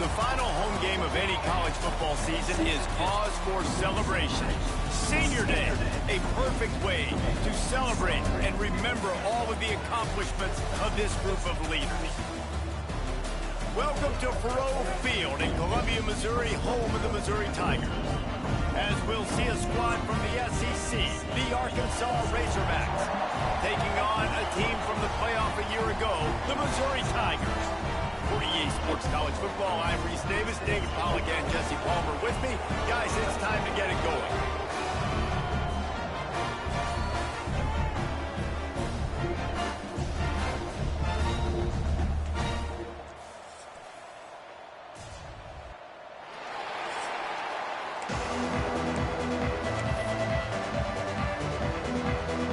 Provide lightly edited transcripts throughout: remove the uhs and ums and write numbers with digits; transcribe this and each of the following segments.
The final home game of any college football season is cause for celebration. Senior Day, a perfect way to celebrate and remember all of the accomplishments of this group of leaders. Welcome to Faurot Field in Columbia, Missouri, home of the Missouri Tigers. As we'll see a squad from the SEC, the Arkansas Razorbacks, taking on a team from the playoff a year ago, the Missouri Tigers. For EA Sports College Football, I'm Reese Davis, David Pollack, and Jesse Palmer with me. Guys, it's time to get it going.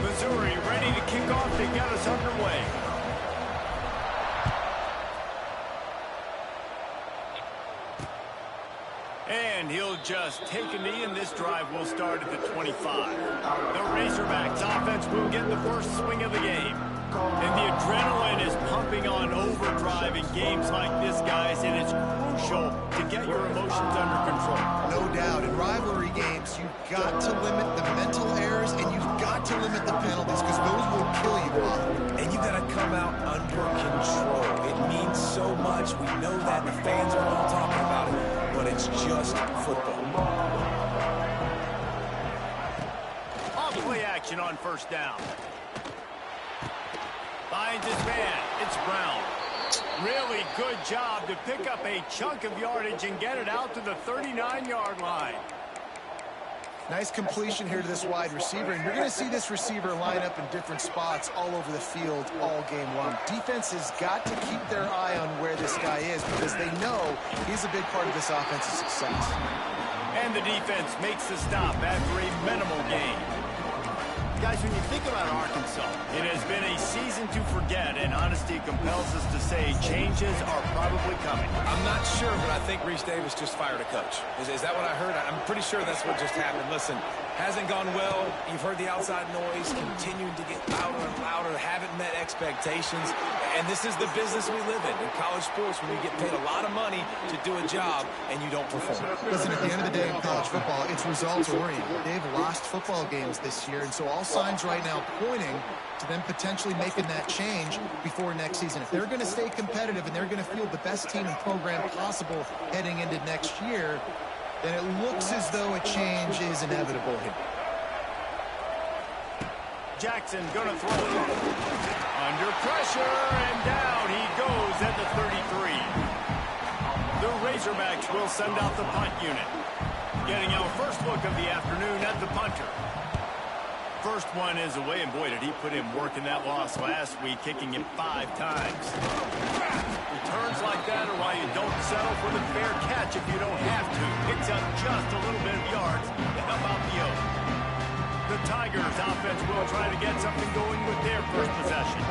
Missouri ready to kick off to get us underway. And he'll just take a knee, and this drive will start at the 25. The Razorbacks offense will get the first swing of the game. And the adrenaline is pumping on overdrive in games like this, guys, and it's crucial to get your emotions under control. No doubt. In rivalry games, you've got to limit the mental errors, and you've got to limit the penalties, because those will kill you, Bob. And you've got to come out under control. It means so much. We know that. The fans are all talking about it, but it's just football. Off play action on first down. Finds his man. It's Brown. Really good job to pick up a chunk of yardage and get it out to the 39-yard line. Nice completion here to this wide receiver, and you're going to see this receiver line up in different spots all over the field all game long. Defense has got to keep their eye on where this guy is, because they know he's a big part of this offensive success. And the defense makes the stop after a minimal gain. Guys, when you think about Arkansas, it has been a season to forget, and honesty compels us to say changes are probably coming. I'm not sure, but I think Reese Davis just fired a coach. Is that what I heard? I'm pretty sure that's what just happened. Listen, hasn't gone well. You've heard the outside noise, continuing to get louder and louder, haven't met expectations. And this is the business we live in college sports, when you get paid a lot of money to do a job and you don't perform. Listen, at the end of the day in college football, it's results-oriented. They've lost football games this year, and so all signs right now pointing to them potentially making that change before next season. If they're going to stay competitive and they're going to field the best team and program possible heading into next year, then it looks as though a change is inevitable here. Jackson gonna throw it. Under pressure, and down he goes at the 33. The Razorbacks will send out the punt unit. Getting our first look of the afternoon at the punter. First one is away, and boy, did he put in work in that loss last week, kicking it 5 times. Returns like that are why you don't settle for the fair catch if you don't have to. Picks up just a little bit of yards to help out the Oaks. The Tigers offense will try to get something going with their first possession.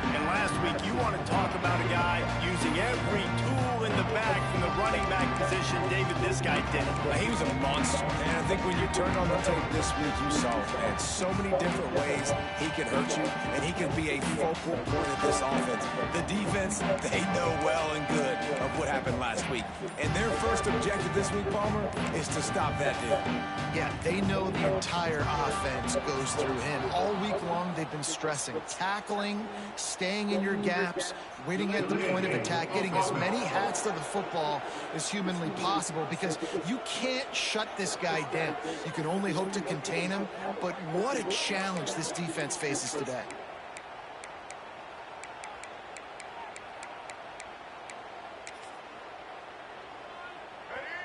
And last week, you want to talk about a guy using every tool in the bag from the running back position. David, this guy did it. He was a monster. And I think when you turned on the tape this week, you saw, man, so many different ways he can hurt you, and he can be a focal point of this offense. The defense, they know well and good of what happened last week. And their first objective this week, Palmer, is to stop that dude. Yeah, they know the entire offense goes through him. All week long, they've been stressing tackling, staying in your gaps, waiting at the point of attack, getting as many hats to the football as humanly possible, because you can't shut this guy down. You can only hope to contain him, but what a challenge this defense faces today.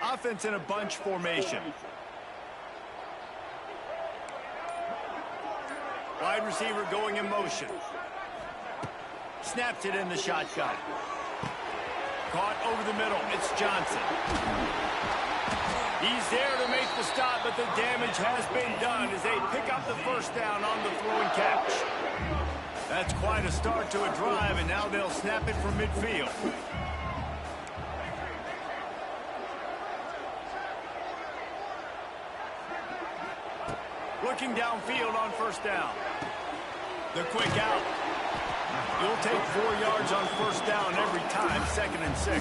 Offense in a bunch formation. Wide receiver going in motion. Snaps it in the shotgun. Caught over the middle. It's Johnson. He's there to make the stop, but the damage has been done as they pick up the first down on the throw and catch. That's quite a start to a drive, and now they'll snap it from midfield. Looking downfield on first down. The quick out. You'll take 4 yards on first down every time, 2nd and 6.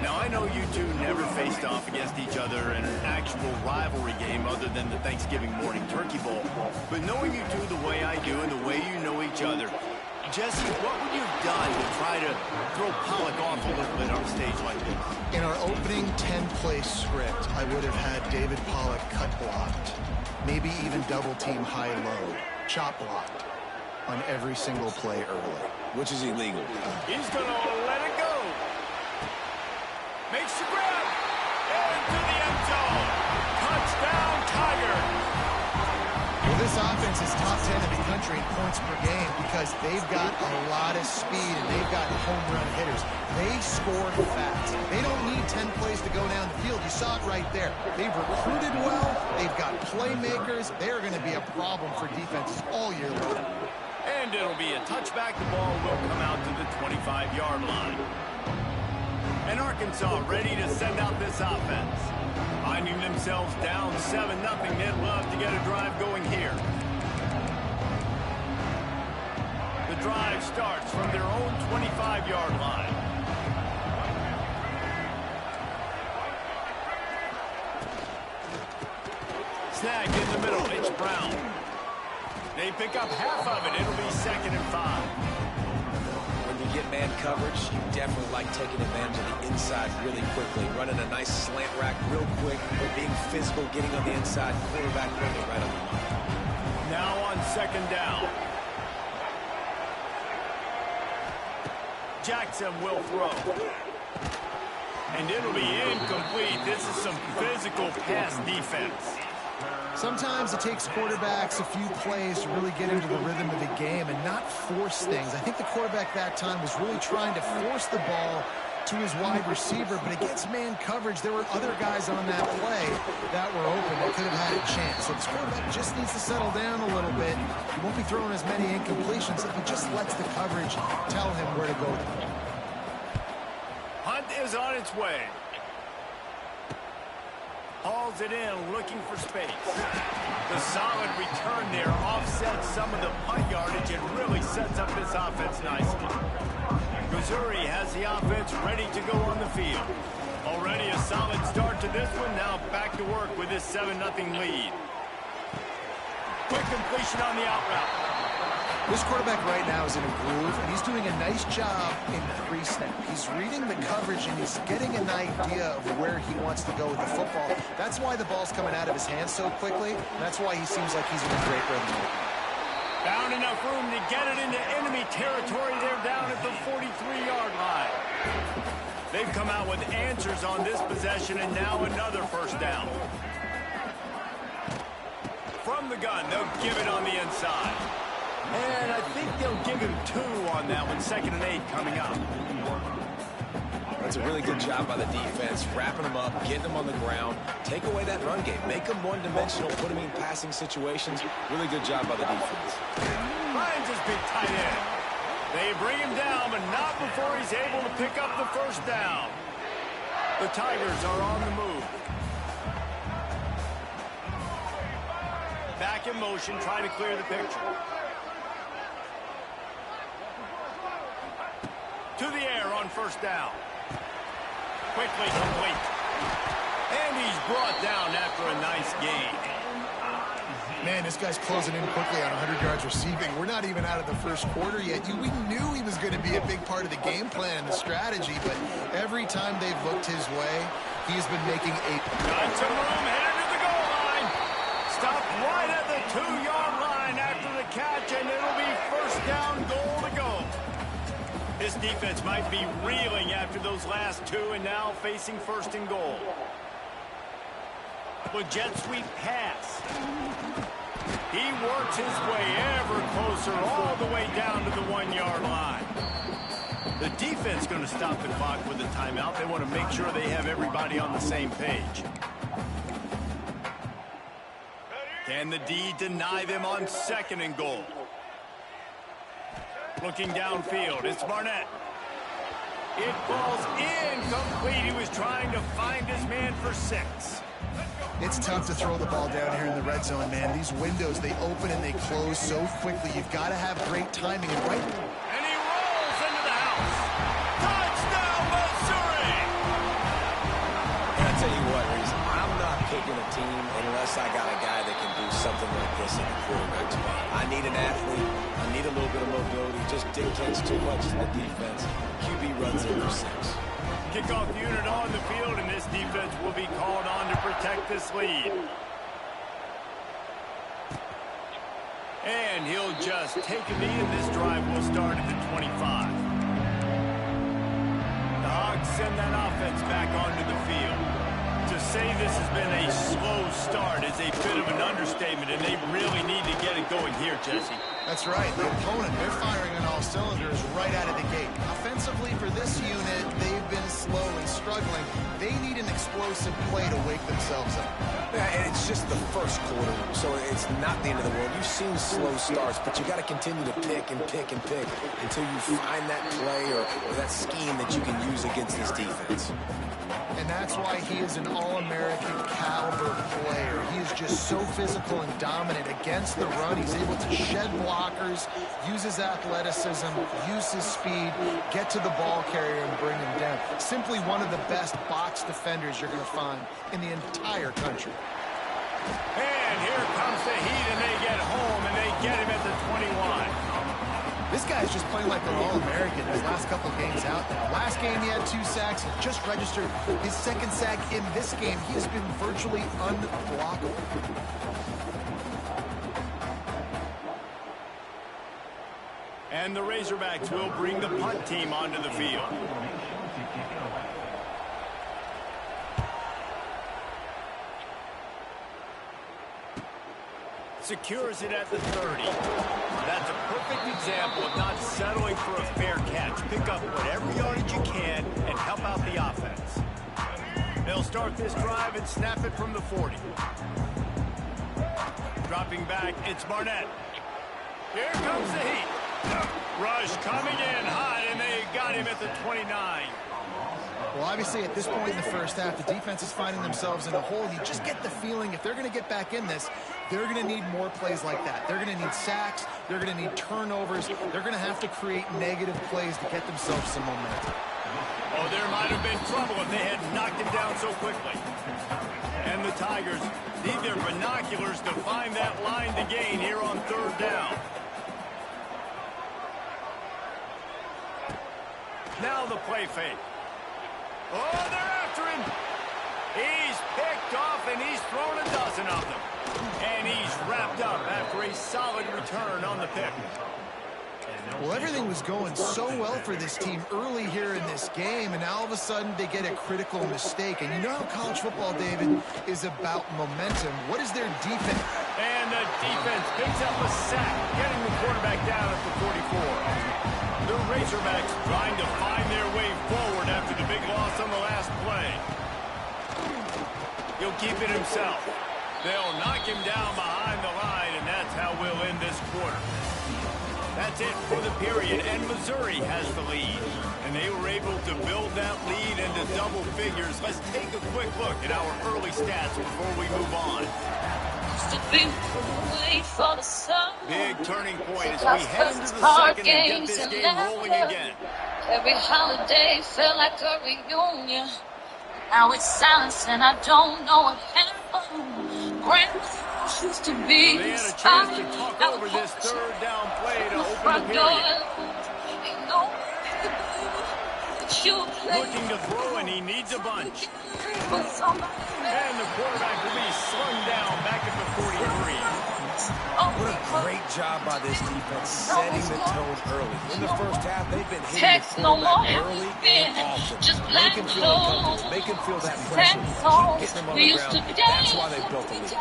Now, I know you two never faced off against each other in an actual rivalry game other than the Thanksgiving morning turkey bowl. But knowing you two the way I do and the way you know each other, Jesse, what would you have done to try to throw Pollock off a little bit on a stage like this? In our opening 10-play script, I would have had David Pollock cut blocked, maybe even double-team high-low, chop blocked on every single play early. Which is illegal. He's going to let it go. Makes the grab. Into the end zone. Touchdown, Tiger. Well, this offense is top 10 in the country in points per game because they've got a lot of speed and they've got home run hitters. They score fast. They don't need 10 plays to go down the field. You saw it right there. They've recruited well. They've got playmakers. They're going to be a problem for defenses all year long. And it'll be a touchback. The ball will come out to the 25-yard line. And Arkansas ready to send out this offense. Finding themselves down 7-0, they'd love to get a drive going here. The drive starts from their own 25-yard line. Snagged in the middle, it's Brown. They pick up half of it. It'll be 2nd and 5. When you get man coverage, you definitely like taking advantage of the inside really quickly. Running a nice slant rack real quick, but being physical, getting on the inside, quarterback running right on the line. Now on 2nd down. Jackson will throw. And it'll be incomplete. This is some physical pass defense. Sometimes it takes quarterbacks a few plays to really get into the rhythm of the game and not force things. I think the quarterback that time was really trying to force the ball to his wide receiver, but against man coverage, there were other guys on that play that were open that could have had a chance. So this quarterback just needs to settle down a little bit. He won't be throwing as many incompletions if he just lets the coverage tell him where to go. Hunt is on its way. Hauls it in, looking for space. The solid return there offsets some of the punt yardage and really sets up this offense nicely. Missouri has the offense ready to go on the field. Already a solid start to this one. Now back to work with this 7-0 lead. Quick completion on the out route. This quarterback right now is in a groove, and he's doing a nice job in pre-snap. He's reading the coverage, and he's getting an idea of where he wants to go with the football. That's why the ball's coming out of his hands so quickly, and that's why he seems like he's in a great rhythm. Found enough room to get it into enemy territory. They're down at the 43-yard line. They've come out with answers on this possession, and now another 1st down. From the gun, they'll give it on the inside. And I think they'll give him 2 on that one. 2nd and 8 coming up. That's a really good job by the defense, wrapping them up, getting them on the ground, take away that run game, make them one-dimensional, put them in passing situations. Really good job by the defense. Ryan's his big tight end. They bring him down, but not before he's able to pick up the 1st down. The Tigers are on the move. Back in motion, trying to clear the picture. To the air on 1st down. Quickly complete. And he's brought down after a nice gain. Man, this guy's closing in quickly on 100 yards receiving. We're not even out of the 1st quarter yet. We knew he was going to be a big part of the game plan and the strategy, but every time they've looked his way, he's been making Got some room, headed to the goal line. Stopped right at the 2-yard line after the catch, and it'll be 1st down, goal to go. This defense might be reeling after those last 2 and now facing 1st and goal. With jet sweep pass. He works his way ever closer all the way down to the 1-yard line. The defense going to stop the clock with a timeout. They want to make sure they have everybody on the same page. Can the D deny them on 2nd and goal? Looking downfield, it's Barnett. It falls incomplete. He was trying to find his man for 6. It's tough to throw the ball down here in the red zone, man. These windows, they open and they close so quickly. You've got to have great timing. And he rolls into the house. Touchdown, Missouri! something like this in the quarterback spot. I need an athlete. I need a little bit of mobility. Just dictates too much to the defense. QB runs in for 6. Kickoff unit on the field, and this defense will be called on to protect this lead. And he'll just take a knee, and this drive will start at the 25. The Hogs send that offense back onto the field. To say this has been a slow start is a bit of an understatement, and they really need to get it going here, Jesse. That's right. The opponent, they're firing on all cylinders right out of the gate. Offensively, for this unit, they've been slow and struggling. They need an explosive play to wake themselves up. Yeah, and it's just the first quarter, so it's not the end of the world. You've seen slow starts, but you got to continue to pick and pick and pick until you find that play or that scheme that you can use against this defense. And that's why he is an all-American caliber player. He is just so physical and dominant against the run. He's able to shed blockers, use his athleticism, use his speed, get to the ball carrier and bring him down. Simply one of the best box defenders you're going to find in the entire country. And here comes the Heat, and they get home, and they get him at the 21. This guy's just playing like an All-American his last couple games out there. Last game he had 2 sacks. He just registered his 2nd sack in this game. He has been virtually unblockable. And the Razorbacks will bring the punt team onto the field. Secures it at the 30. That's a perfect example of not settling for a fair catch. Pick up whatever yardage you can and help out the offense. They'll start this drive and snap it from the 40. Dropping back, it's Barnett. Here comes the Heat. Rush coming in hot, and they got him at the 29. Well, obviously, at this point in the first half, the defense is finding themselves in a hole. You just get the feeling if they're going to get back in this, they're going to need more plays like that. They're going to need sacks. They're going to need turnovers. They're going to have to create negative plays to get themselves some momentum. Oh, there might have been trouble if they had knocked him down so quickly. And the Tigers need their binoculars to find that line to gain here on 3rd down. Now the play fake. Oh, they're after him. He's picked off, and he's thrown a dozen of them. And he's wrapped up after a solid return on the pick. Well, everything was going so well for this team early here in this game, and now all of a sudden they get a critical mistake. And you know how college football, David, is about momentum. What is their defense? And the defense picks up a sack, getting the quarterback down at the 44. The Razorbacks trying to find their way forward after the big loss on the last play. He'll keep it himself. They'll knock him down behind the line, and that's how we'll end this quarter. That's it for the period, and Missouri has the lead. And they were able to build that lead into double figures. Let's take a quick look at our early stats before we move on. Big turning point as we head into the second and get this game rolling again. Every holiday felt like a reunion. Now it's silence and I don't know what happened. Grandma used to be. They had a chance to talk over this 3rd down play to open the period. Looking to throw, and he needs a bunch. And the quarterback will be slung down back at the 43. What a great job by this defense setting the tone early. In the first half, they've been hitting the quarterback early and often. Make him feel uncomfortable. Make him feel that pressure. Keep getting him on the ground. That's why they built the lead.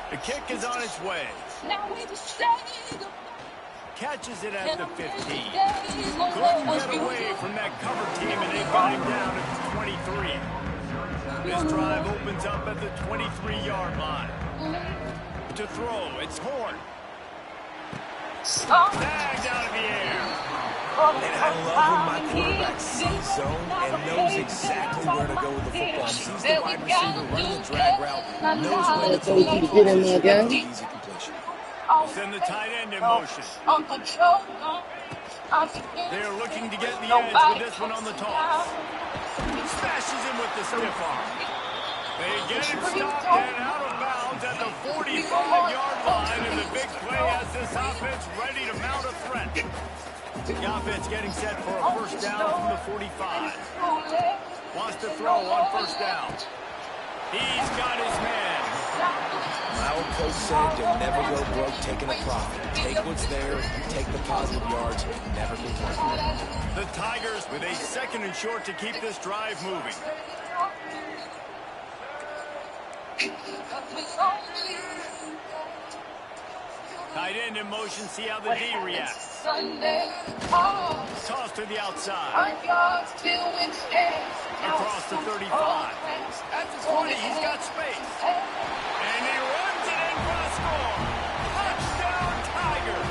The kick is on its way. Catches it at the 15. Couldn't get away from that cover team, and they got him down at the 23. This drive opens up at the 23-yard line. To throw, it's Horn. Bagged out of the air. And I love when my quarterback sees zone and knows exactly where to go with the football. Sees the wide receiver running the drag route, knows when to throw the ball. Easy completion. Send the tight end in motion. They're looking to get the edge with this one on the toss. Smashes him with the stiff arm. They get him stopped and out of bounds downs at the 45-yard line, and the big play has this offense ready to mount a threat. The offense getting set for a first down from the 45. Wants to throw on first down. He's got his man. My old coach said you'll never go broke taking a profit. Take what's there, take the positive yards, and never complain. The Tigers with a second and short to keep this drive moving. Tight end in motion, see how the D reacts. Toss to the outside. Across the 35. At the 20, he's got space. And he runs it in for a score. Touchdown, Tiger.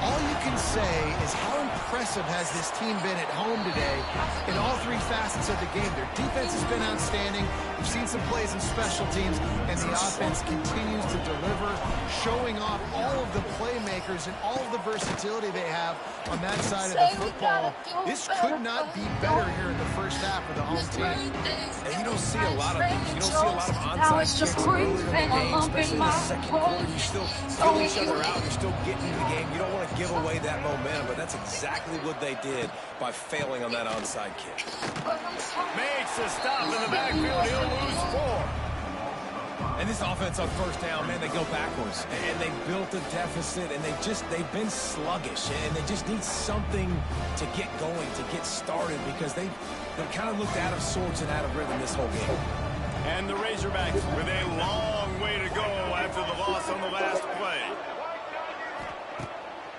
All you can say is how impressive has this team been at home today in all three facets of the game. Their defense has been outstanding. We've seen some plays in special teams, and the offense continues to deliver, showing off all of the playmakers and all of the versatility they have on that side of the football. This could not be better here in the first half of the home team. And you don't see a lot of these. You don't see a lot of onside kicks early in the game, especially in the second quarter. You still feel each other out. You're still getting into the game. You don't want to give away that momentum, but that's exactly what they did by failing on that onside kick. Makes a stop in the backfield. He'll lose 4. And this offense on first down, man, they go backwards. And they built a deficit, and they've been sluggish. And they just need something to get going, to get started, because they've kind of looked out of sorts and out of rhythm this whole game. And the Razorbacks with a long way to go after the loss on the last play.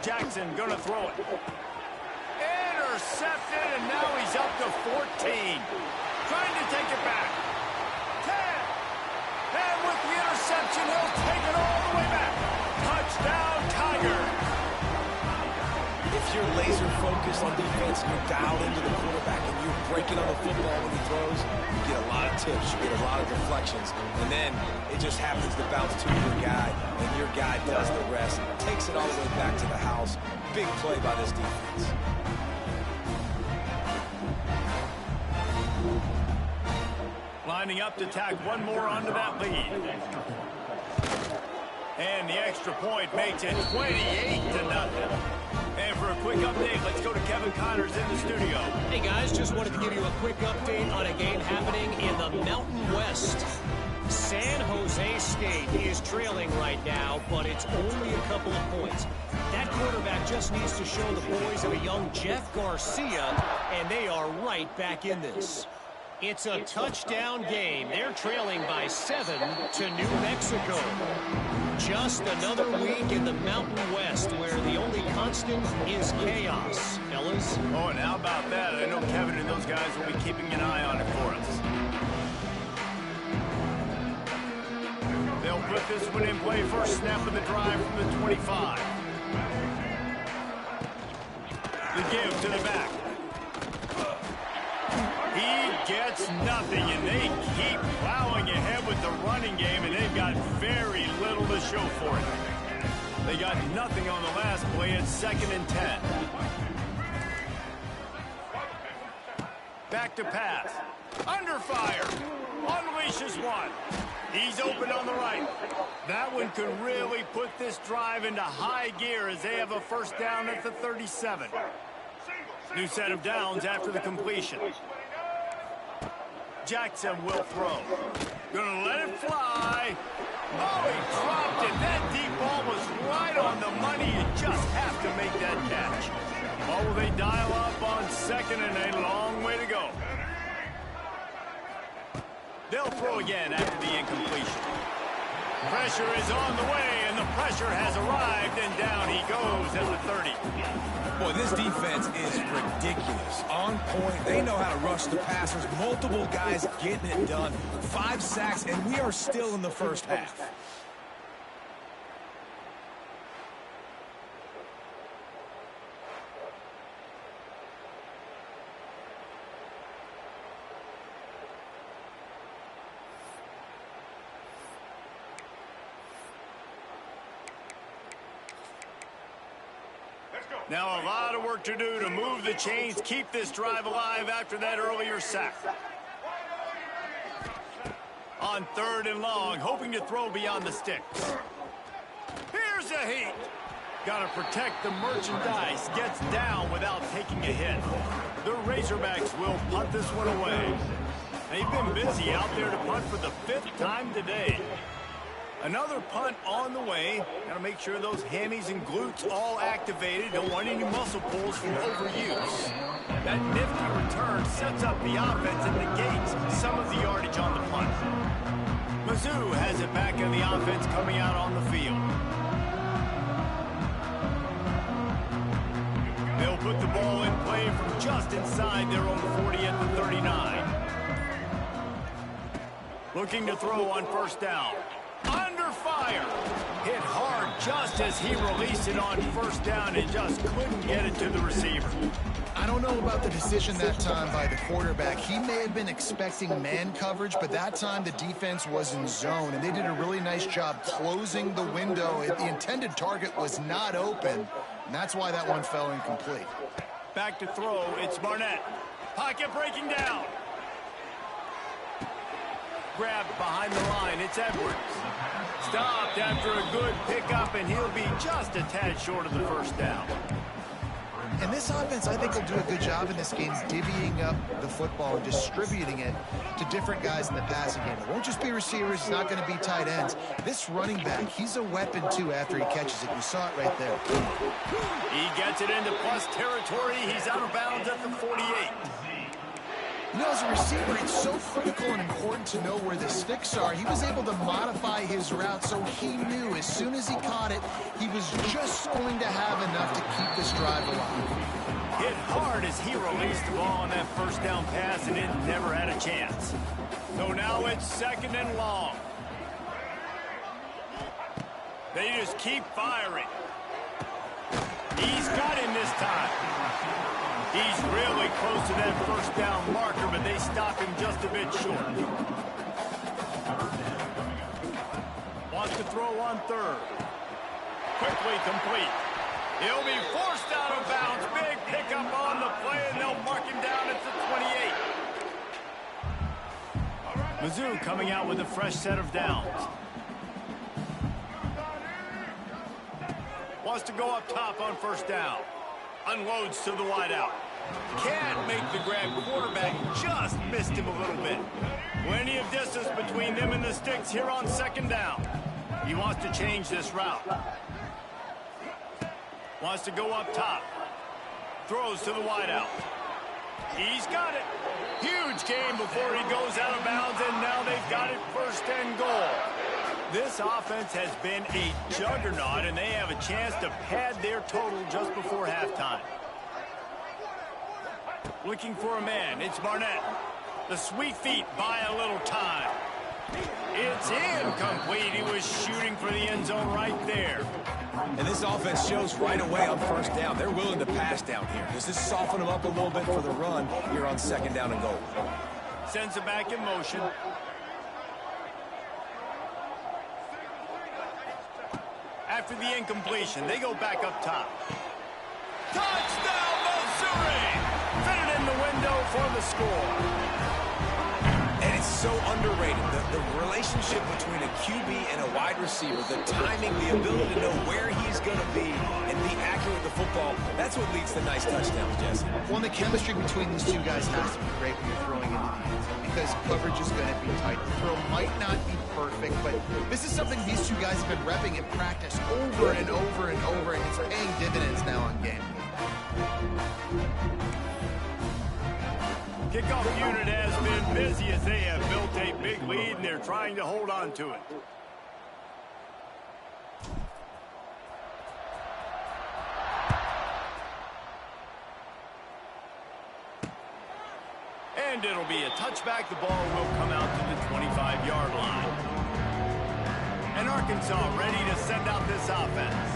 Jackson gonna throw it. Intercepted, and now he's up to 14. Trying to take it back. 10. And with the interception, he'll take it all the way back. Touchdown, Tiger. If you're laser focused on defense, you're dialed into the quarterback, and you're breaking on the football when he throws, you get a lot of tips, you get a lot of deflections, and then it just happens to bounce to your guy, and your guy does the rest, takes it all the way back to the house. Big play by this defense. Lining up to tack one more onto that lead. And the extra point makes it 28-0. And for a quick update, let's go to Kevin Connors in the studio. Hey guys, just wanted to give you a quick update on a game happening in the Mountain West. San Jose State is trailing right now, but it's only a couple of points. That quarterback just needs to show the boys of a young Jeff Garcia, and they are right back in this. It's a touchdown game. They're trailing by 7 to New Mexico. Just another week in the Mountain West where the only constant is chaos, fellas. Oh, and how about that? I know Kevin and those guys will be keeping an eye on it for us. They'll put this one in play first snap of the drive from the 25. The give to the back. He gets nothing, and they keep plowing ahead with the running game, and they've got very little to show for it. They got nothing on the last play. It's 2nd and 10. Back to pass. Under fire. Unleashes one. He's open on the right. That one could really put this drive into high gear as they have a first down at the 37. New set of downs after the completion. Jackson will throw. Gonna let it fly. Oh, he dropped it. That deep ball was right on the money. You just have to make that catch. Oh, will they dial up on 2nd and a long way to go. They'll throw again after the incompletion. Pressure is on the way, and the pressure has arrived, and down he goes at the 30. Boy, this defense is ridiculous. On point. They know how to rush the passers. Multiple guys getting it done. 5 sacks, and we are still in the first half. Now a lot of work to do to move the chains, keep this drive alive after that earlier sack. On 3rd and long, hoping to throw beyond the sticks. Here's a heat. Got to protect the merchandise. Gets down without taking a hit. The Razorbacks will punt this one away. They've been busy out there to punt for the 5th time today. Another punt on the way. Got to make sure those hammies and glutes all activated. Don't want any muscle pulls from overuse. That nifty return sets up the offense and negates some of the yardage on the punt. Mizzou has it back in the offense coming out on the field. They'll put the ball in play from just inside their own 40 at the 39. Looking to throw on 1st down. Under fire. Hit hard just as he released it on 1st down and just couldn't get it to the receiver. I don't know about the decision that time by the quarterback. He may have been expecting man coverage, but that time the defense was in zone, and they did a really nice job closing the window. The intended target was not open, and that's why that one fell incomplete. Back to throw, it's Barnett. Pocket breaking down. Grabbed behind the line, it's Edwards. Stopped after a good pickup, and he'll be just a tad short of the 1st down. And this offense, I think, will do a good job in this game divvying up the football and distributing it to different guys in the passing game. It won't just be receivers. It's not going to be tight ends. This running back, he's a weapon, too, after he catches it. You saw it right there. He gets it into plus territory. He's out of bounds at the 48. You know, as a receiver, it's so critical and important to know where the sticks are. He was able to modify his route so he knew as soon as he caught it, he was just going to have enough to keep this drive alive. Hit hard as he released the ball on that 1st down pass, and it never had a chance. So now it's 2nd and long. They just keep firing. He's got him this time. He's really close to that 1st down marker, but they stop him just a bit short. Wants to throw on 3rd. Quickly complete. He'll be forced out of bounds. Big pickup on the play, and they'll mark him down at the 28. Mizzou coming out with a fresh set of downs. Wants to go up top on 1st down. Unloads to the wideout. Can't make the grab. Quarterback just missed him a little bit. Plenty of distance between them and the sticks here on 2nd down. He wants to change this route. Wants to go up top. Throws to the wideout. He's got it. Huge game before he goes out of bounds, and now they've got it 1st and goal. This offense has been a juggernaut, and they have a chance to pad their total just before halftime. Looking for a man. It's Barnett. The sweet feet buy a little time. It's incomplete. He was shooting for the end zone right there. And this offense shows right away on 1st down. They're willing to pass down here. Does this soften them up a little bit for the run here on 2nd down and goal? Sends it back in motion. After the incompletion, they go back up top. Touchdown, Missouri! Fit it in the window for the score. And it's so underrated. The relationship between a QB and a wide receiver, the timing, the ability to know where he's going to be and be accurate with the football, that's what leads to nice touchdowns, Jesse. Well, the chemistry between these two guys has to be great when you're throwing into the end zone because coverage is going to be tight. The throw might not be perfect, but this is something these two guys have been repping in practice over and over and over, and it's paying dividends now on game. Kickoff unit has been busy as they have built a big lead, and they're trying to hold on to it. And it'll be a touchback. The ball will come out to the 25-yard line. And Arkansas ready to send out this offense.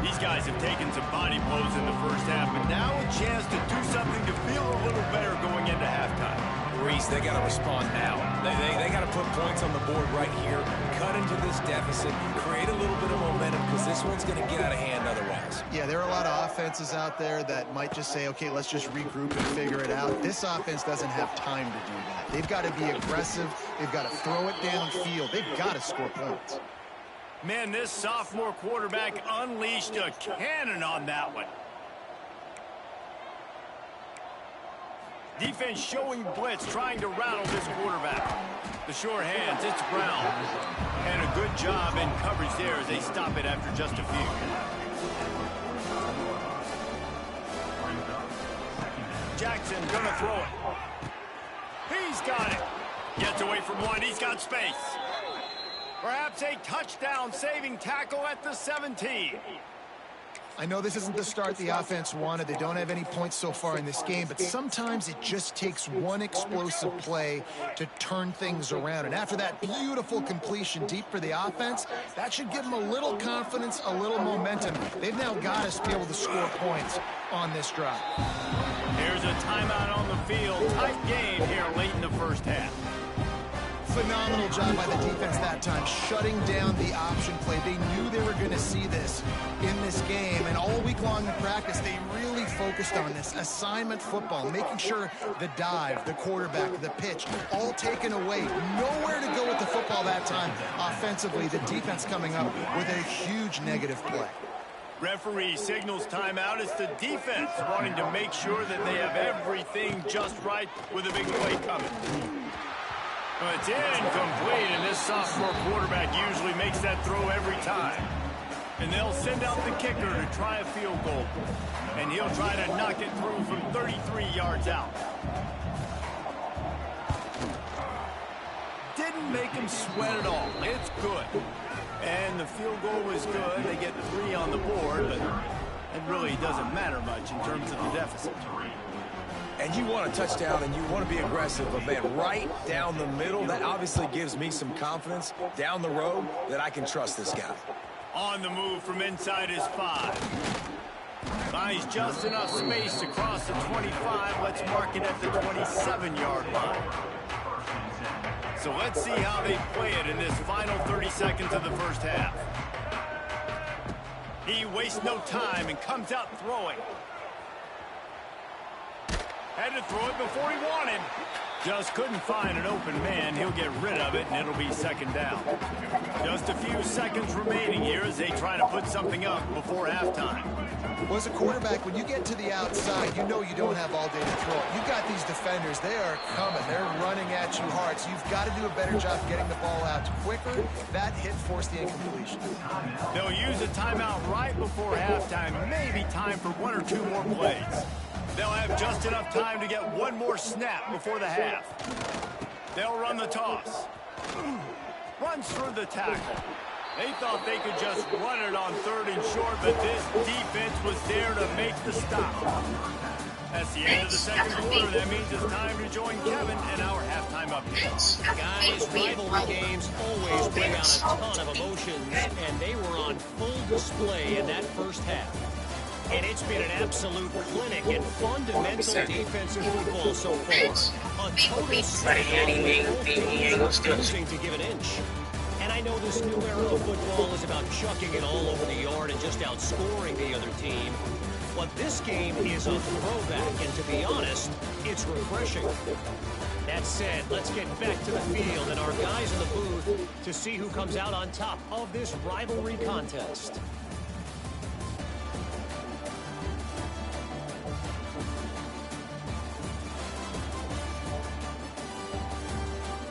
These guys have taken some body blows in the 1st half, but now a chance to do something to feel a little better going into halftime. Reese, they got to respond now. They got to put points on the board right here, cut into this deficit, create a little bit of momentum because this one's going to get out of hand otherwise. guys. Yeah, there are a lot of offenses out there that might just say, okay, let's just regroup and figure it out. This offense doesn't have time to do that. They've got to be aggressive. They've got to throw it downfield. They've got to score points. Man, this sophomore quarterback unleashed a cannon on that one. Defense showing blitz, trying to rattle this quarterback. The sure hands, it's Brown. And a good job in coverage there as they stop it after just a few. Jackson gonna throw it. He's got it. Gets away from one, he's got space. Perhaps a touchdown-saving tackle at the 17. I know this isn't the start the offense wanted. They don't have any points so far in this game, but sometimes it just takes one explosive play to turn things around. And after that beautiful completion deep for the offense, that should give them a little confidence, a little momentum. They've now got us to be able to score points on this drive. Here's a timeout on the field. Tight game here late in the first half. Phenomenal job by the defense that time, shutting down the option play. They knew they were going to see this in this game, and all week long in practice, they really focused on this assignment football, making sure the dive, the quarterback, the pitch, all taken away. Nowhere to go with the football that time. Offensively, the defense coming up with a huge negative play. Referee signals timeout. It's the defense wanting to make sure that they have everything just right with a big play coming. It's incomplete, and this sophomore quarterback usually makes that throw every time. And they'll send out the kicker to try a field goal. And he'll try to knock it through from 33 yards out. Didn't make him sweat at all. It's good. And the field goal was good. They get 3 on the board, but it really doesn't matter much in terms of the deficit. And you want a touchdown and you want to be aggressive, but man, right down the middle, that obviously gives me some confidence down the road that I can trust this guy. On the move from inside his 5. Finds just enough space to cross the 25. Let's mark it at the 27-yard line. So let's see how they play it in this final 30 seconds of the first half. He wastes no time and comes out throwing. Had to throw it before he wanted. Just couldn't find an open man. He'll get rid of it, and it'll be second down. Just a few seconds remaining here as they try to put something up before halftime. Well, as a quarterback, when you get to the outside, you know you don't have all day to throw it. You've got these defenders. They are coming. They're running at you hard, so you've got to do a better job getting the ball out quicker. That hit forced the incompletion. They'll use a timeout right before halftime. Maybe time for 1 or 2 more plays. They'll have just enough time to get one more snap before the half. They'll run the toss. Runs through the tackle. They thought they could just run it on 3rd and short, but this defense was there to make the stop. That's the end of the second quarter. That means it's time to join Kevin and our halftime update. Guys, rivalry games always bring out a ton of emotions, and they were on full display in that first half. And it's been an absolute clinic in fundamental defensive football so far. A total refusing to give an inch. And I know this new era of football is about chucking it all over the yard and just outscoring the other team. But this game is a throwback, and to be honest, it's refreshing. That said, let's get back to the field and our guys in the booth to see who comes out on top of this rivalry contest.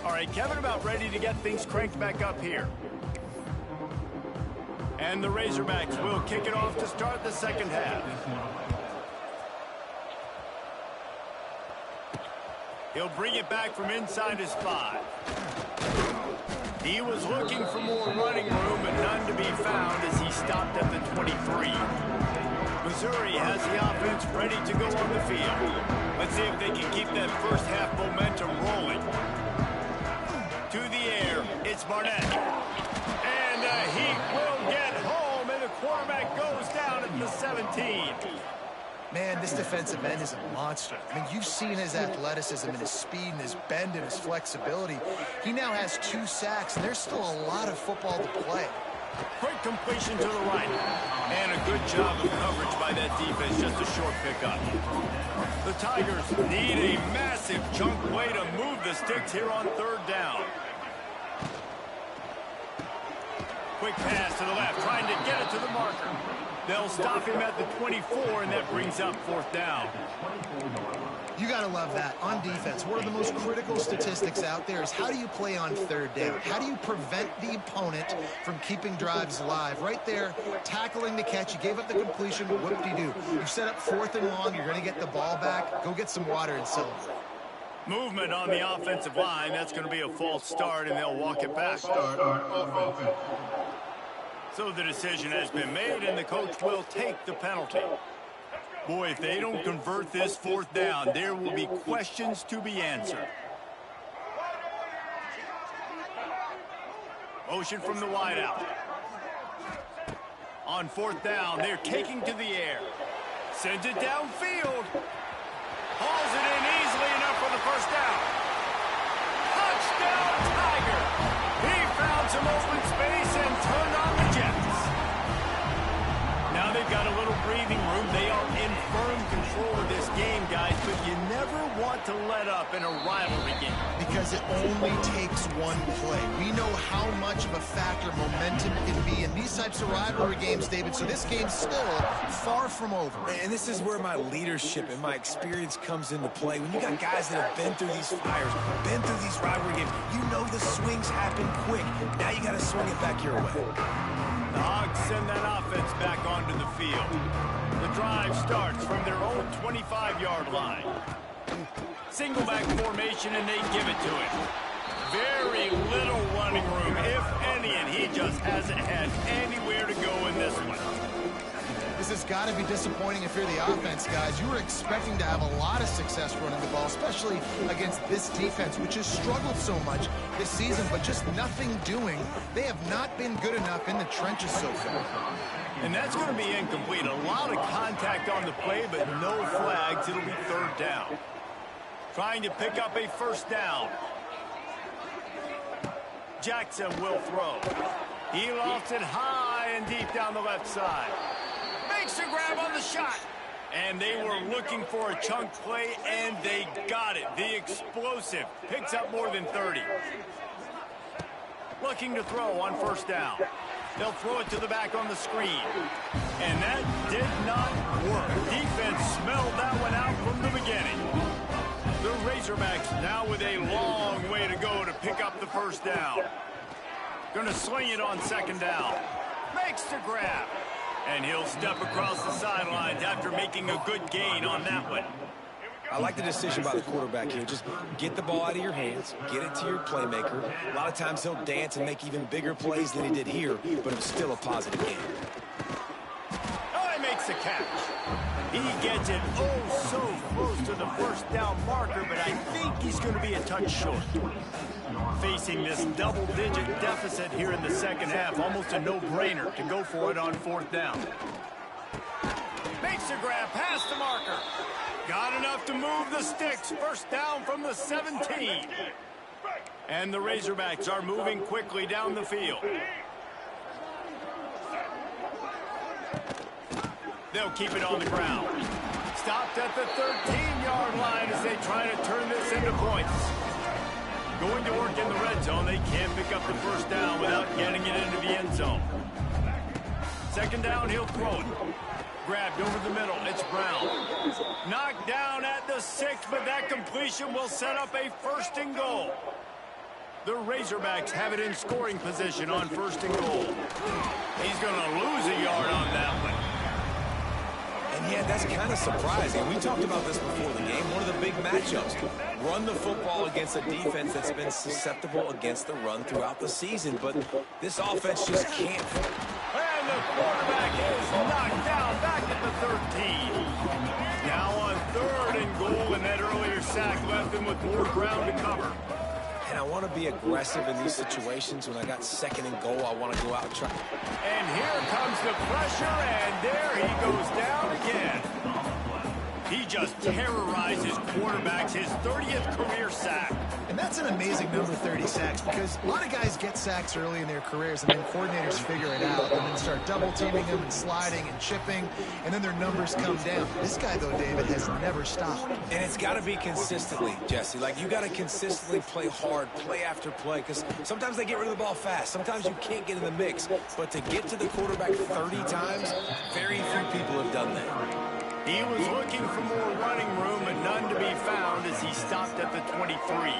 All right, Kevin, about ready to get things cranked back up here. And the Razorbacks will kick it off to start the second half. He'll bring it back from inside his 5. He was looking for more running room, but none to be found as he stopped at the 23. Missouri has the offense ready to go on the field. Let's see if they can keep that first half momentum rolling. To the air, it's Barnett. And he will get home, and the quarterback goes down at the 17. Man, this defensive end is a monster. I mean, you've seen his athleticism and his speed and his bend and his flexibility. He now has 2 sacks, and there's still a lot of football to play. Quick completion to the right. And a good job of coverage by that defense. Just a short pickup. The Tigers need a massive chunk play to move the sticks here on third down. Quick pass to the left, trying to get it to the marker. They'll stop him at the 24, and that brings up fourth down. You got to love that. On defense, one of the most critical statistics out there is how do you play on third down? How do you prevent the opponent from keeping drives alive? Right there, tackling the catch. You gave up the completion. Whoop-de-doo. You set up fourth and long. You're going to get the ball back. Go get some water and celebrate. Movement on the offensive line. That's going to be a false start, and they'll walk it back. So the decision has been made, and the coach will take the penalty. Boy, if they don't convert this fourth down, there will be questions to be answered. Motion from the wideout. On fourth down, they're taking to the air. Sends it downfield. Hauls it in easily enough for the first down. Touchdown, Tiger! He found some open space and turned on the Jets. Now they've got a little breathing room. They are in firm control of this game, guys, but you never want to let up in a rivalry game. Because it only takes one play. We know how much of a factor momentum can be in these types of rivalry games, David, so this game's still far from over. And this is where my leadership and my experience comes into play. When you got guys that have been through these fires, been through these rivalry games, you know the swings happen quick. Now you got to swing it back your way. The Hogs send that offense back onto the field. The drive starts from their own 25-yard line. Single back formation, and they give it to him. Very little running room, if any, and he just hasn't had anywhere to go in this one. This has got to be disappointing if you're the offense, guys. You were expecting to have a lot of success running the ball, especially against this defense, which has struggled so much this season, but just nothing doing. They have not been good enough in the trenches so far. And that's going to be incomplete. A lot of contact on the play, but no flags. It'll be third down. Trying to pick up a first down. Jackson will throw. He lofts it high and deep down the left side. Makes a grab on the shot. And they were looking for a chunk play, and they got it. The explosive picks up more than 30. Looking to throw on first down. They'll throw it to the back on the screen. And that did not work. Defense smelled that one out from the beginning. The Razorbacks now with a long way to go to pick up the first down. Going to sling it on second down. Makes the grab. And he'll step across the sidelines after making a good gain on that one. I like the decision by the quarterback here. Just get the ball out of your hands, get it to your playmaker. A lot of times he'll dance and make even bigger plays than he did here, but it was still a positive game. Oh, he makes the catch. He gets it oh so close to the first down marker, but I think he's going to be a touch short. Facing this double-digit deficit here in the second half, almost a no-brainer to go for it on fourth down. Makes a grab past the marker. Got enough to move the sticks. First down from the 17. And the Razorbacks are moving quickly down the field. They'll keep it on the ground. Stopped at the 13-yard line as they try to turn this into points. Going to work in the red zone. They can't pick up the first down without getting it into the end zone. Second down, he'll throw it. Grabbed over the middle. It's Brown. Knocked down at the 6, but that completion will set up a first and goal. The Razorbacks have it in scoring position on first and goal. He's going to lose a yard on that one. And yeah, that's kind of surprising. We talked about this before the game. One of the big matchups. Run the football against a defense that's been susceptible against the run throughout the season. But this offense just can't. And the quarterback is knocked down back at the 13. Now on third and goal, and that earlier sack left him with more ground to cover. And I want to be aggressive in these situations. When I got second and goal, I want to go out and try. And here comes the pressure, and there he goes down again. He just terrorizes quarterbacks, his 30th career sack. And And that's an amazing number, 30 sacks, because a lot of guys get sacks early in their careers, and then coordinators figure it out and then start double-teaming them and sliding and chipping, and then their numbers come down. This guy, though, David, has never stopped. And it's got to be consistently, Jesse. Like, you got to consistently play hard, play after play, because sometimes they get rid of the ball fast. Sometimes you can't get in the mix. But to get to the quarterback 30 times, very few people have done that. He was looking for more running room, but none to be found as he stopped at the 23.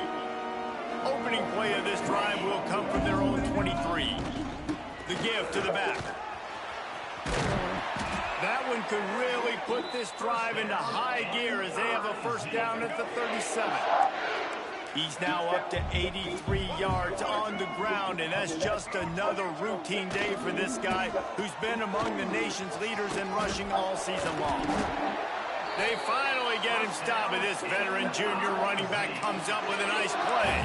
Opening play of this drive will come from their own 23. The give to the back. That one could really put this drive into high gear as they have a first down at the 37. He's now up to 83 yards on the ground, and that's just another routine day for this guy who's been among the nation's leaders in rushing all season long. They finally get him stopped, but this veteran junior running back comes up with a nice play.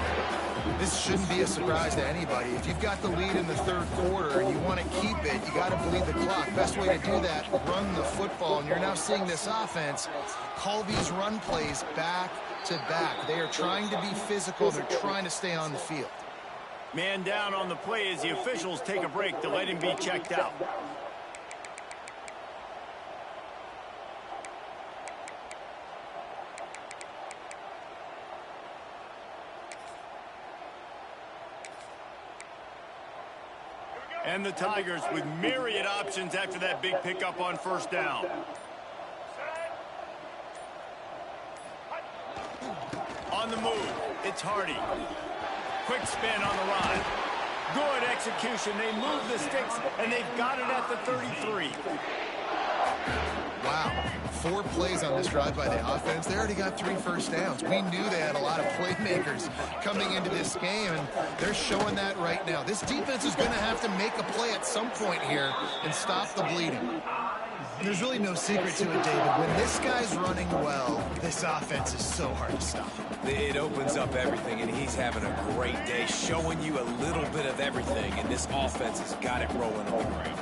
This shouldn't be a surprise to anybody. If you've got the lead in the third quarter and you want to keep it, you got to bleed the clock. Best way to do that, run the football. And you're now seeing this offense call these run plays back to back. They are trying to be physical. They're trying to stay on the field. Man down on the play as the officials take a break to let him be checked out. And the Tigers with myriad options after that big pickup on first down. On the move, it's Hardy. Quick spin on the run. Good execution. They move the sticks, and they've got it at the 33. Wow. 4 plays on this drive by the offense. They already got 3 first downs. We knew they had a lot of playmakers coming into this game, and they're showing that right now. This defense is going to have to make a play at some point here and stop the bleeding. There's really no secret to it, David. When this guy's running well, this offense is so hard to stop. It opens up everything, and he's having a great day, showing you a little bit of everything, and this offense has got it rolling on the ground.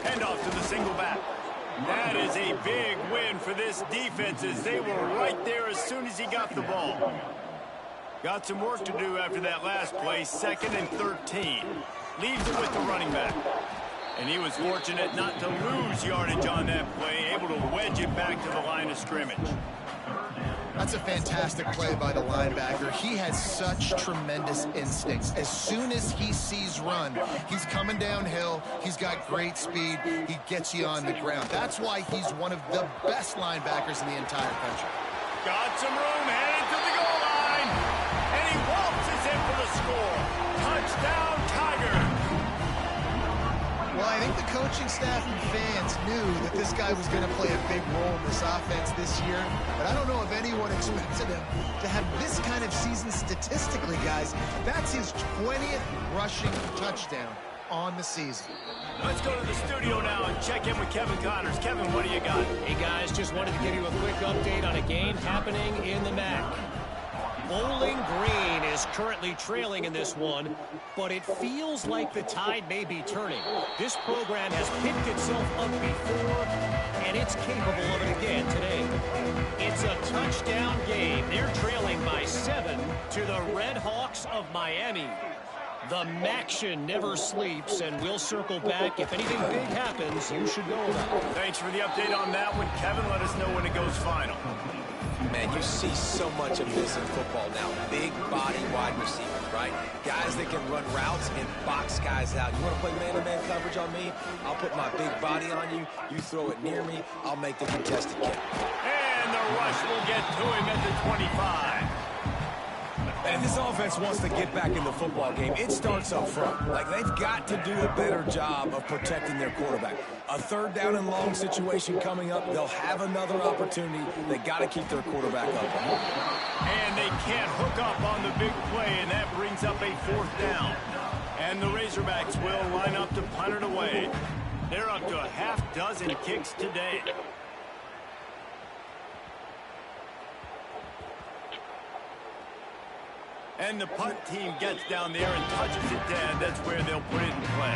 Handoff to the single back. That is a big win for this defense as they were right there as soon as he got the ball. Got some work to do after that last play, 2nd and 13. Leaves it with the running back. And he was fortunate not to lose yardage on that play, able to wedge it back to the line of scrimmage. That's a fantastic play by the linebacker. He has such tremendous instincts. As soon as he sees run, he's coming downhill. He's got great speed. He gets you on the ground. That's why he's one of the best linebackers in the entire country. Got some room, headed to the goal line. And he waltzes in for the score. Touchdown, Tiger. Well, I think the coaching staff and fans knew that this guy was going to play a big role in this offense this year, but I don't know if anyone expected him to have this kind of season statistically, guys. That's his 20th rushing touchdown on the season. Let's go to the studio now and check in with Kevin Connors. Kevin, what do you got? Hey, guys, just wanted to give you a quick update on a game happening in the MAC. Bowling Green is currently trailing in this one, but it feels like the tide may be turning. This program has picked itself up before, and it's capable of it again today. It's a touchdown game. They're trailing by 7 to the Red Hawks of Miami. The Maction never sleeps, and we'll circle back. If anything big happens, you should know about it. Thanks for the update on that one, Kevin. Let us know when it goes final. Man, you see so much of this in football now. Big body wide receivers, right? Guys that can run routes and box guys out. You want to play man-to-man coverage on me? I'll put my big body on you. You throw it near me, I'll make the contested kick. And the rush will get to him at the 25. And this offense wants to get back in the football game. It starts up front. Like, they've got to do a better job of protecting their quarterback. A 3rd down and long situation coming up. They'll have another opportunity. They got to keep their quarterback up. And they can't hook up on the big play, and that brings up a 4th down. And the Razorbacks will line up to punt it away. They're up to a half-dozen kicks today. And the punt team gets down there and touches it dead. That's where they'll put it in play.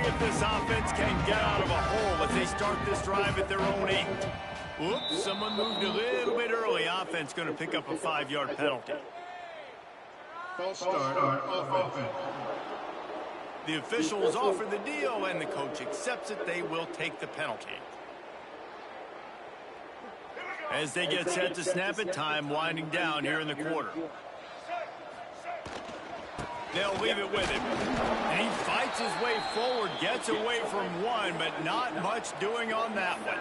see if this offense can get out of a hole as they start this drive at their own 8. Whoops, someone moved a little bit early. Offense going to pick up a 5-yard penalty. False start on offense. The officials offer the deal, and the coach accepts it. They will take the penalty. As they get set to snap it, time winding down here in the quarter. They'll leave it with him. And he fights his way forward, gets away from one, but not much doing on that one.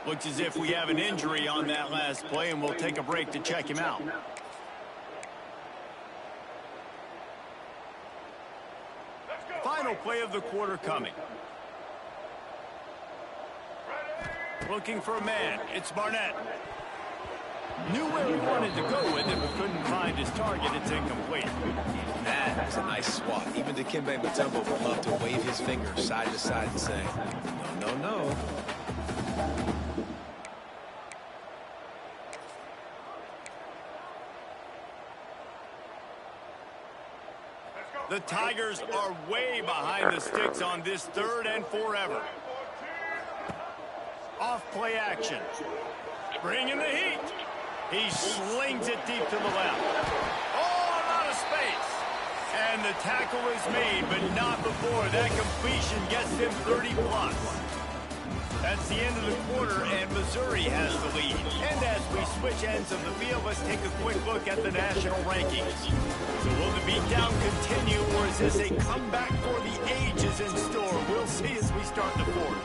Looks as if we have an injury on that last play, and we'll take a break to check him out. Final play of the quarter coming. Looking for a man. It's Barnett. Knew where he wanted to go with it, but couldn't find his target. It's incomplete. That was a nice swat. Even Dikembe Mutombo would love to wave his finger side to side and say, no, no, no. The Tigers are way behind the sticks on this 3rd and forever. Off play action. Bringing the heat. He slings it deep to the left. Oh, out of space. And the tackle is made, but not before that completion gets him 30+. That's the end of the quarter, and Missouri has the lead. And as we switch ends of the field, let's take a quick look at the national rankings. So will the beatdown continue, or is this a comeback for the ages in store? We'll see as we start the 4th.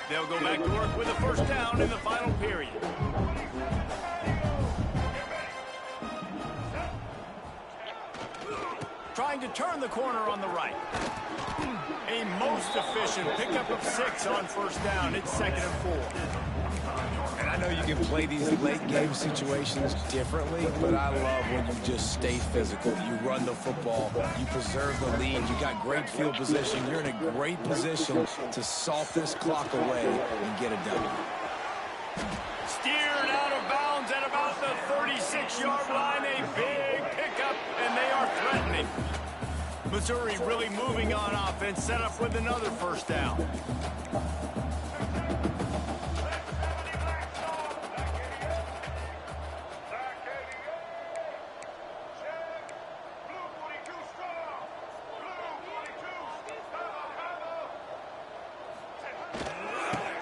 They'll go back to work with a 1st down in the final period. Trying to turn the corner on the right. A most efficient pickup of 6 on 1st down. It's 2nd and 4. And I know you can play these late game situations differently, but I love when you just stay physical. You run the football, you preserve the lead, you got great field position. You're in a great position to salt this clock away and get it done. Steered out of bounds at about the 36-yard line. A big pickup, and they are threatening. Missouri really moving on offense, set up with another 1st down.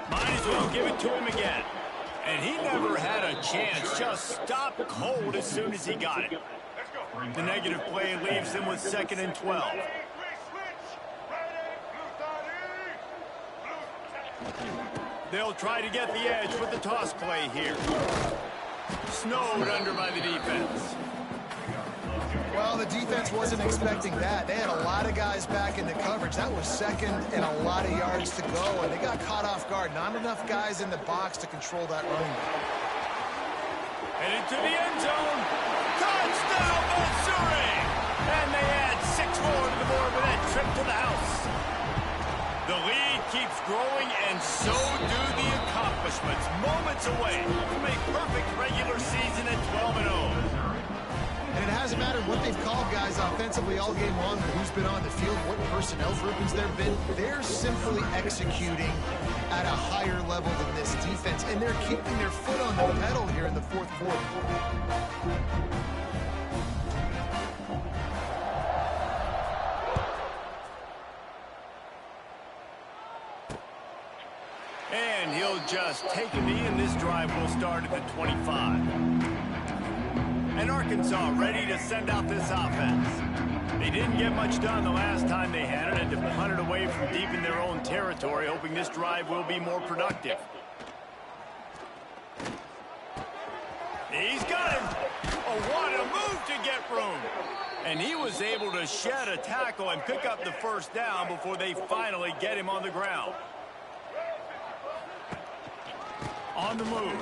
Might as well give it to him again. And he never had a chance, just stopped cold as soon as he got it. The negative play leaves them with 2nd and 12. They'll try to get the edge with the toss play here. Snowed under by the defense. Well, the defense wasn't expecting that. They had a lot of guys back into coverage. That was 2nd and a lot of yards to go, and they got caught off guard. Not enough guys in the box to control that running back. Headed to the end zone. Touchdown, Missouri! And they add 6 more to the board with that trip to the house. The lead keeps growing, and so do the accomplishments. Moments away from a perfect regular season at 12-0. And it hasn't mattered what they've called guys offensively all game long, or who's been on the field, what personnel groupings there have been. They're simply executing at a higher level than this defense, and they're keeping their foot on the pedal here in the 4th quarter. And he'll just take a knee, and this drive will start at the 25. And Arkansas ready to send out this offense. They didn't get much done the last time they had it, and to punt it away from deep in their own territory, hoping this drive will be more productive. He's got him. Oh, what a move to get room. And he was able to shed a tackle and pick up the 1st down before they finally get him on the ground. On the move.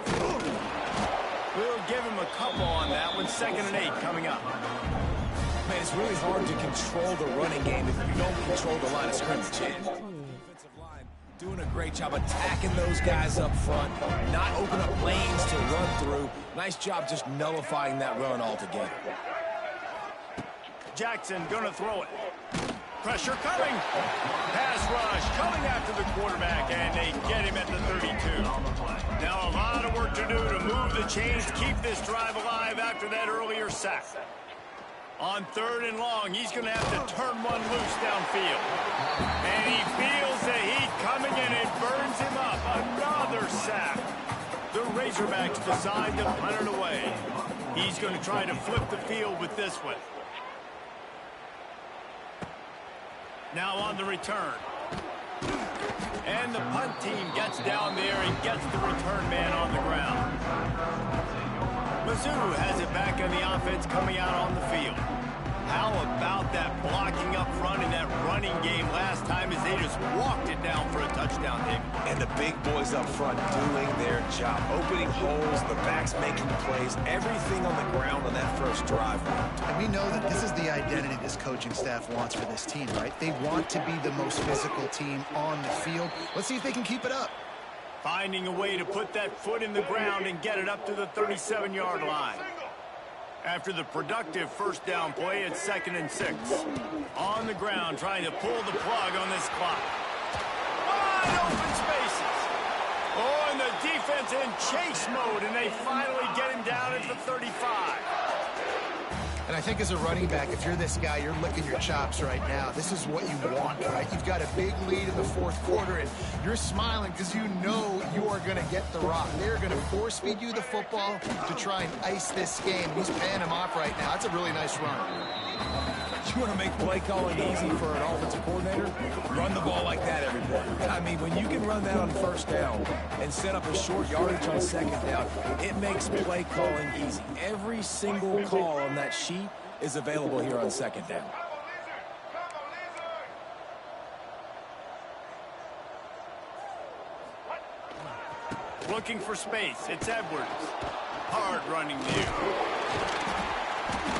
We'll give him a couple on that one. 2nd and 8 coming up. Man, it's really hard to control the running game if you don't control the line of scrimmage. And defensive line Doing a great job attacking those guys up front, not open up lanes to run through. Nice job just nullifying that run altogether. Jackson gonna throw it. Pressure coming. Pass rush coming after the quarterback, and they get him at the 32. Now a lot of work to do to move the chains, keep this drive alive after that earlier sack. On 3rd and long, he's going to have to turn one loose downfield. And he feels the heat coming, and it burns him up. Another sack. The Razorbacks decide to punt it away. He's going to try to flip the field with this one. Now on the return. And the punt team gets down there and gets the return man on the ground. Mizzou has it back on the offense coming out on the field. How about that blocking up front in that running game last time as they just walked it down for a touchdown, David? And the big boys up front doing their job. Opening holes, the backs making plays, everything on the ground on that first drive. And we know that this is the identity this coaching staff wants for this team, right? They want to be the most physical team on the field. Let's see if they can keep it up. Finding a way to put that foot in the ground and get it up to the 37-yard line. After the productive first down play, it's 2nd and 6. On the ground, trying to pull the plug on this clock. Wide open spaces. Oh, and the defense in chase mode, and they finally get him down at the 35. And I think as a running back, if you're this guy, you're licking your chops right now. This is what you want, right? You've got a big lead in the 4th quarter, and you're smiling because you know you are going to get the rock. They're going to force feed you the football to try and ice this game. He's paying him off right now. That's a really nice run. You want to make play calling easy for an offensive coordinator? Run the ball like that every play. I mean, when you can run that on 1st down and set up a short yardage on 2nd down, it makes play calling easy. Every single call on that sheet is available here on 2nd down. Looking for space. It's Edwards. Hard running view.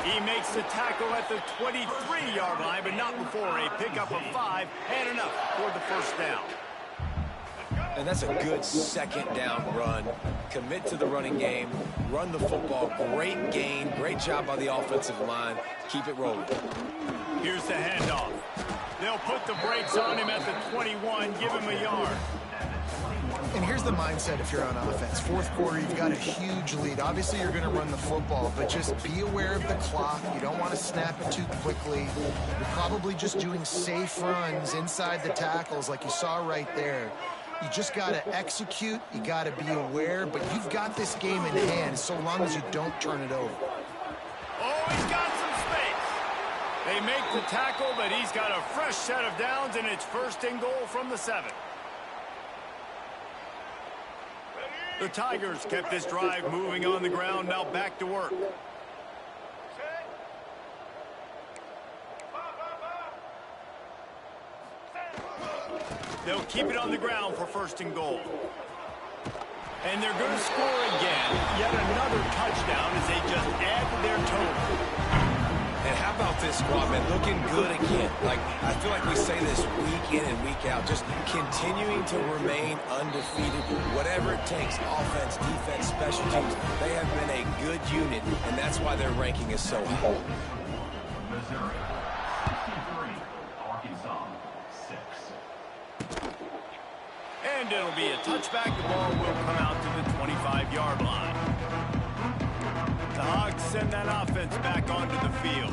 He makes the tackle at the 23-yard line, but not before a pickup of 5 and enough for the 1st down. And that's a good 2nd down run. Commit to the running game, run the football, great gain, great job by the offensive line. Keep it rolling. Here's the handoff. They'll put the brakes on him at the 21, give him a yard. And here's the mindset if you're on offense. 4th quarter, you've got a huge lead. Obviously, you're going to run the football, but just be aware of the clock. You don't want to snap it too quickly. You're probably just doing safe runs inside the tackles like you saw right there. You just got to execute. You got to be aware, but you've got this game in hand so long as you don't turn it over. Oh, he's got some space. They make the tackle, but he's got a fresh set of downs, and it's 1st and goal from the 7. The Tigers kept this drive moving on the ground, now back to work. They'll keep it on the ground for 1st and goal. And they're going to score again. Yet another touchdown as they just add to their total. And how about this squad, man? Looking good again. Like, I feel like we say this week in and week out, just continuing to remain undefeated, whatever it takes, offense, defense, special teams. They have been a good unit, and that's why their ranking is so high. Missouri, 3, Arkansas, 6. And it'll be a touchback. The ball will come out to the 25-yard line. The Hogs send that offense back onto the field.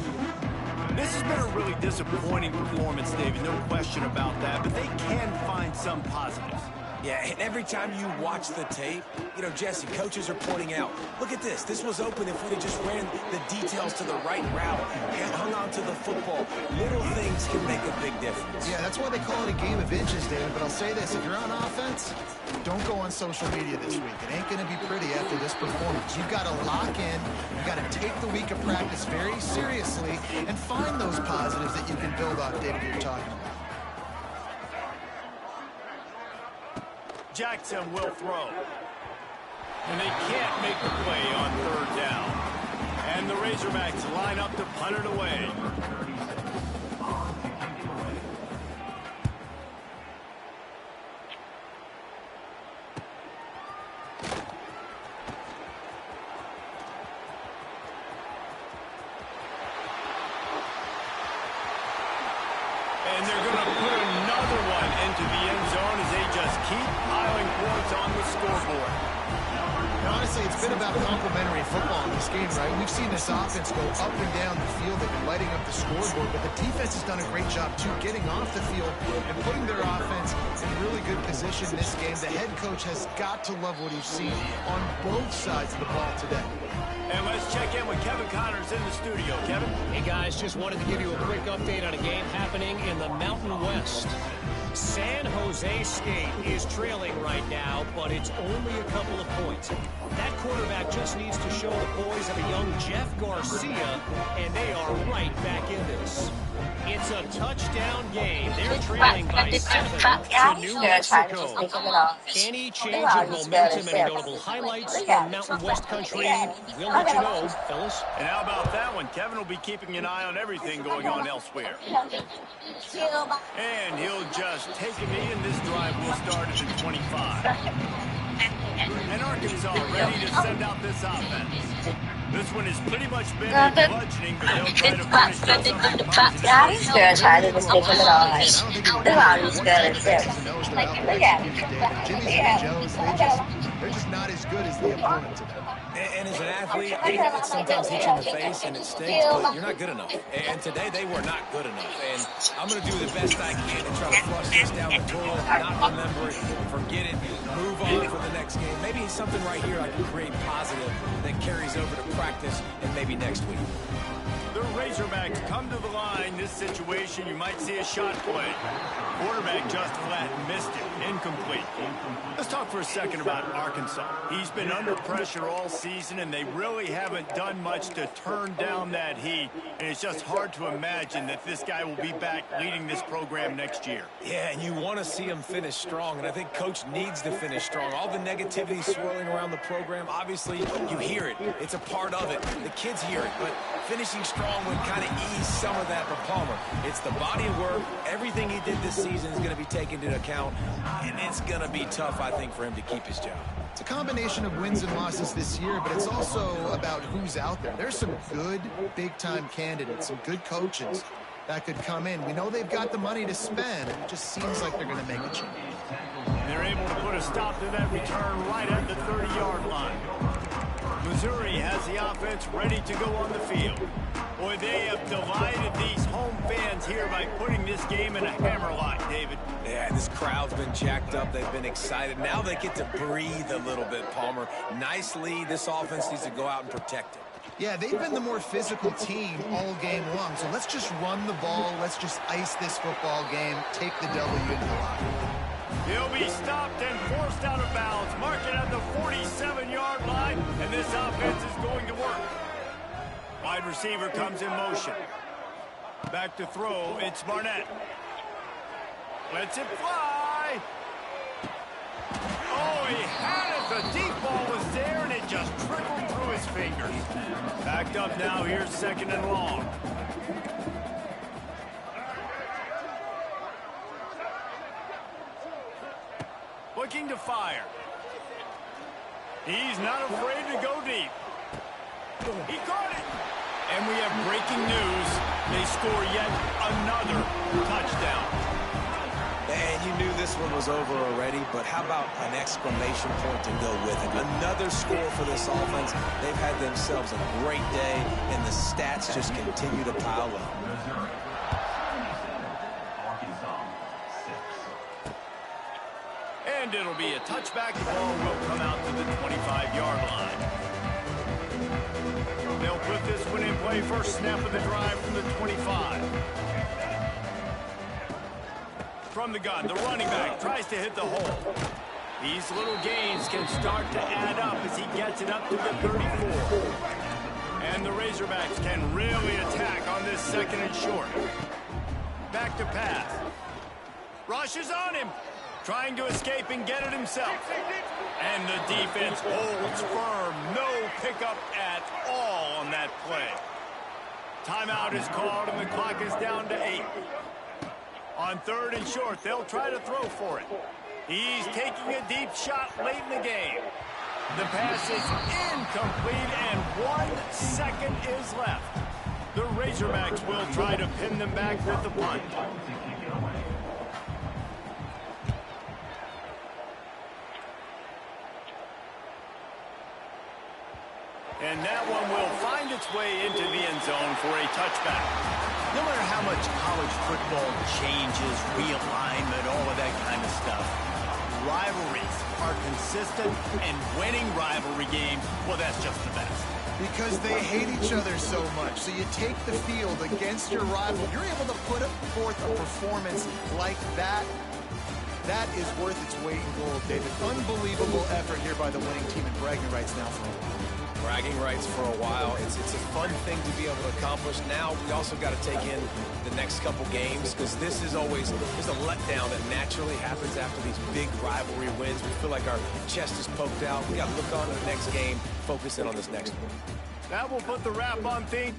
This has been a really disappointing performance, David, no question about that, but they can find some positives. Yeah, and every time you watch the tape, you know, Jesse, coaches are pointing out, look at this. This was open if we'd have just ran the details to the right route and hung on to the football. Little things can make a big difference. Yeah, that's why they call it a game of inches, David. But I'll say this, if you're on offense, don't go on social media this week. It ain't going to be pretty after this performance. You've got to lock in. You've got to take the week of practice very seriously and find those positives that you can build off, David, you're talking about. Jackson will throw. And they can't make the play on 3rd down. And the Razorbacks line up to punt it away. And they're going to put another one into the end zone as they just keep piling points on the scoreboard. And honestly, it's been about complementary football in this game, right? We've seen this offense go up and down the field. They've been lighting up the scoreboard, but the defense has done a great job, too, getting off the field and putting their offense in really good position in this game. The head coach has got to love what he's seen on both sides of the ball today. And let's check in with Kevin Connors in the studio. Kevin? Hey, guys, just wanted to give you a quick update on a game happening in the Mountain West. San Jose State is trailing right now, but it's only a couple of points. That quarterback just needs to show the poise of a young Jeff Garcia, and they are right back in this. It's a touchdown game. They're trailing by 7 to New Mexico. Any change of momentum, any notable highlights from Mountain West country? We'll let you know, Phyllis. And how about that one? Kevin will be keeping an eye on everything going on elsewhere. And he'll just take a knee, and this drive will start at the 25. And Arkansas ready to send out this offense. This one has pretty much been a bludgeoning, but they'll try to finish this up. They're just not as good as the opponent today. And as an athlete, I know it sometimes hits you in the face and it stinks, but you're not good enough. And today they were not good enough. And I'm going to do the best I can to try to flush this down the toilet, not remember it, forget it, move on for the next game. Maybe something right here I can create positive that carries over to practice and maybe next week. The Razorbacks come to the line. This situation, you might see a shot play. Quarterback just flat missed it. Incomplete. Let's talk for a second about Arkansas. He's been under pressure all season, and they really haven't done much to turn down that heat. And it's just hard to imagine that this guy will be back leading this program next year. Yeah, and you want to see him finish strong, and I think Coach needs to finish strong. All the negativity swirling around the program, obviously, you hear it. It's a part of it. The kids hear it, but finishing strong would kind of ease some of that for Palmer. It's the body of work. Everything he did this season is going to be taken into account, and it's going to be tough, I think, for him to keep his job. It's a combination of wins and losses this year, but it's also about who's out there. There's some good big-time candidates, some good coaches that could come in. We know they've got the money to spend. It just seems like they're going to make a change. They're able to put a stop to that return right at the 30-yard line. Missouri has the offense ready to go on the field. Boy, they have delighted these home fans here by putting this game in a hammerlock, David. Yeah, this crowd's been jacked up. They've been excited. Now they get to breathe a little bit, Palmer. Nice lead. This offense needs to go out and protect it. Yeah, they've been the more physical team all game long. So let's just run the ball. Let's just ice this football game. Take the W into the locker room. He'll be stopped and forced out of bounds. Mark it at the 47-yard line, and this offense is going to work. Wide receiver comes in motion. Back to throw, it's Barnett. Lets it fly. Oh, he had it. The deep ball was there, and it just trickled through his fingers. Backed up now, here's 2nd and long. Looking to fire. He's not afraid to go deep. He caught it. And we have breaking news. They score yet another touchdown. And you knew this one was over already, but how about an exclamation point to go with it? Another score for this offense. They've had themselves a great day, and the stats just continue to pile up. Missouri, 77. Arkansas, 6. And it'll be a touchback. The ball will come out to the 25-yard line. They'll put this one in play. First snap of the drive from the 25. From the gun, the running back tries to hit the hole. These little gains can start to add up as he gets it up to the 34. And the Razorbacks can really attack on this 2nd and short. Back to pass. Rush is on him. Trying to escape and get it himself. And the defense holds firm. No pickup at all on that play. Timeout is called, and the clock is down to 8. On 3rd and short, they'll try to throw for it. He's taking a deep shot late in the game. The pass is incomplete, and 1 second is left. The Razorbacks will try to pin them back with the punt. And that one will find its way into the end zone for a touchback. No matter how much college football changes, realignment, all of that kind of stuff, rivalries are consistent, and winning rivalry games, well, that's just the best. Because they hate each other so much. So you take the field against your rival. You're able to put forth a performance like that. That is worth its weight in gold, David. Unbelievable effort here by the winning team, and bragging rights now for a while. Bragging rights for a while. It's a fun thing to be able to accomplish. Now we also got to take in the next couple games, because this is always there's a letdown that naturally happens after these big rivalry wins. We feel like our chest is poked out. We got to look on to the next game, focus in on this next one. That will put the wrap on things.